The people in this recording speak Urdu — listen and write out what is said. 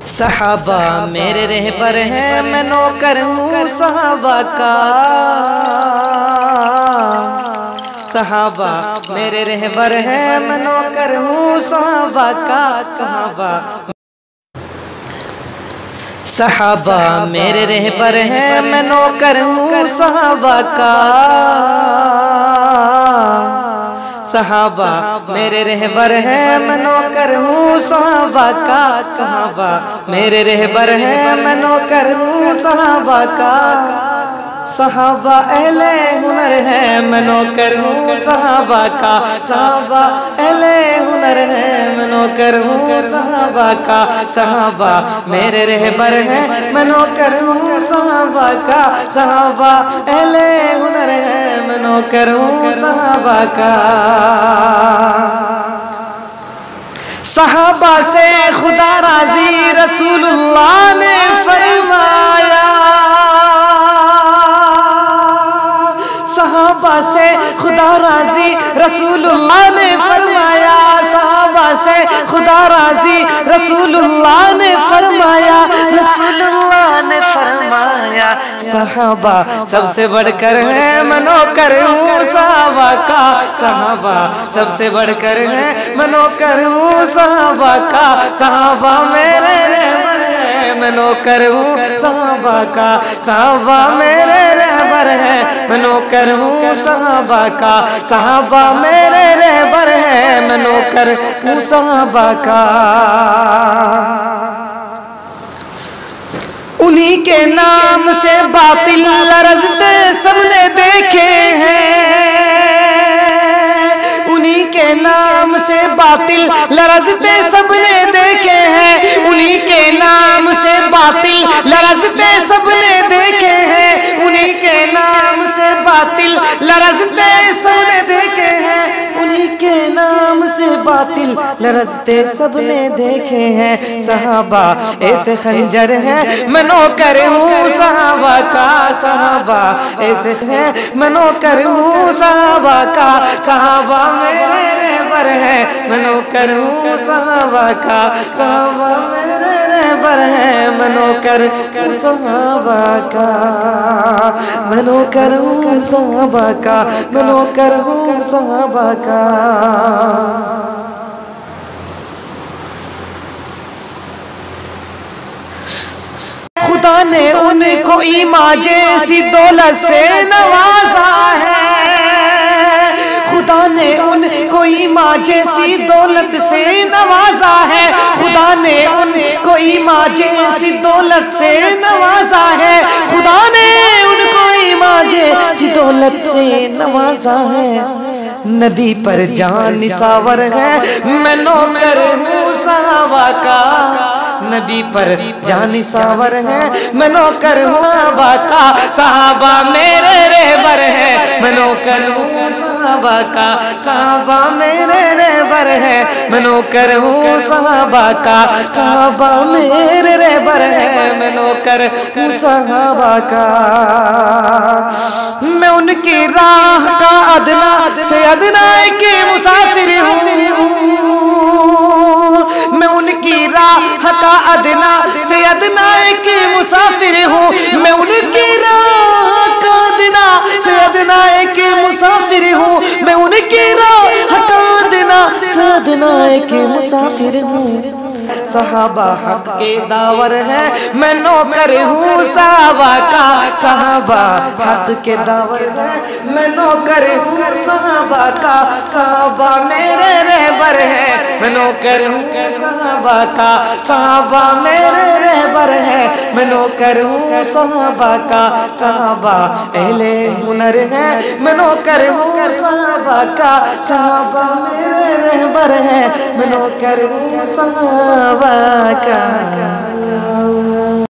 صحابہ میرے رہبر ہیں، میں نوکر ہوں صحابہ کا۔ صحابہ میرے رہبر ہیں، میں نوکر ہوں صحابہ کا۔ صحابہ میرے رہبر ہیں، میں نوکر ہوں صحابہ کا۔ صحابہ میرے رہبر ہیں، میں نوکر ہوں صحابہ کا۔ صحابہ میرے رہبر ہیں، میں نوکر ہوں صحابہ کا۔ صحابہ اہل ہنر ہیں، میں نوکر ہوں صحابہ کا۔ صحابہ اہل ہنر ہیں، میں نوکر ہوں صحابہ کا۔ صحابہ میرے رہبر ہیں، میں نوکر ہوں صحابہ کا۔ صحابہ اہل ہنر ہیں، میں نوکر ہوں صحابہ کا۔ صحابہ سے خدا راضی رسول اللہ نے فرمایا، صحابہ سے خدا راضی رسول اللہ نے فرمایا، صحابہ سے خدا راضی رسول اللہ نے فرمایا، رسول اللہ نے فرمایا، صحابہ سب سے بڑھ کر ہے، میں نوکر ہوں صحابہ کا۔ صحابہ سب سے بڑھ کر ہے، میں نوکر ہوں صحابہ کا۔ صحابہ میرے رہبر ہیں، میں نوکر ہوں صحابہ کا۔ صحابہ میرے رہبر ہیں، میں نوکر ہوں صحابہ کا۔ صحابہ میرے رہبر ہیں، میں نوکر ہوں صحابہ کا۔ انہی کے نام سے باطل لرزتے سب نے دیکھے ہیں، انہی کے نام سے باطل لرزتے سب نے دیکھے ہیں، انہی کے نام سے باطل لرزتے سب نے دیکھے ہیں، انہی کے نام سے باطل لرزتے سب نے دیکھے ہیں، انہی کے نام سے باطل لرزتے سب نے دیکھے ہیں۔ صحابہ ایسے خنجر ہیں، میں نوکر ہوں صحابہ کا۔ صحابہ ایسے ہیں، میں نوکر ہوں صحابہ کا۔ صحابہ میرے رہبر ہیں، میں نوکر ہوں صحابہ کا۔ صحابہ میرے رہبر ہیں، میں نوکر ہوں صحابہ کا۔ میں نوکر ہوں صحابہ کا، میں نوکر ہوں صحابہ کا۔ خدا نے ان کو ایمان جیسی دولت سے نوازا ہے، خدا نے ان کو ایمان جیسی دولت سے نوازا ہے، خدا نے ان کو ایمان جیسی دولت سے نوازا ہے، خدا نے ان کو ایمان جیسی دولت سے نوازا ہے۔ نبی پر جان نثار ہے، میں نوکر ہوں صحابہ کا۔ نبی پر جان نثار ہے، میں نوکر ہوں صحابہ کا۔ صحابہ میرے رہبر ہیں، میں نوکر ہوں صحابہ کا۔ صحابہ میرے رہبر ہیں، میں نوکر ہوں صحابہ کا۔ صحابہ میرے رہبر ہیں، میں نوکر ہوں صحابہ کا۔ میں ان کی راہ کا ادنا سے ادنا ایک مسافر ہوں، میں ان کی راہ کا ادنا سے ادنا ایک مسافر ہوں، میں ان کی راہ کا ادنا سے ادنا ایک مسافر ہوں، میں ان کی راہ کا ادنا سے ادنا ایک مسافر ہوں۔ صحابہ حق کے داور ہیں، میں نوکر ہوں صحابہ کا۔ صحابہ حق کے داور ہیں، میں نوکر ہوں صحابہ کا۔ صحابہ میرے رہبر ہیں، میں نوکر ہوں صحابہ کا۔ صحابہ میرے رہبر ہیں، میں نوکر ہوں صحابہ کا۔ صحابہ اہل ہنر ہیں، میں نوکر ہوں صحابہ کا۔ صحابہ میرے رہبر ہیں، میں نوکر ہوں صحابہ کا۔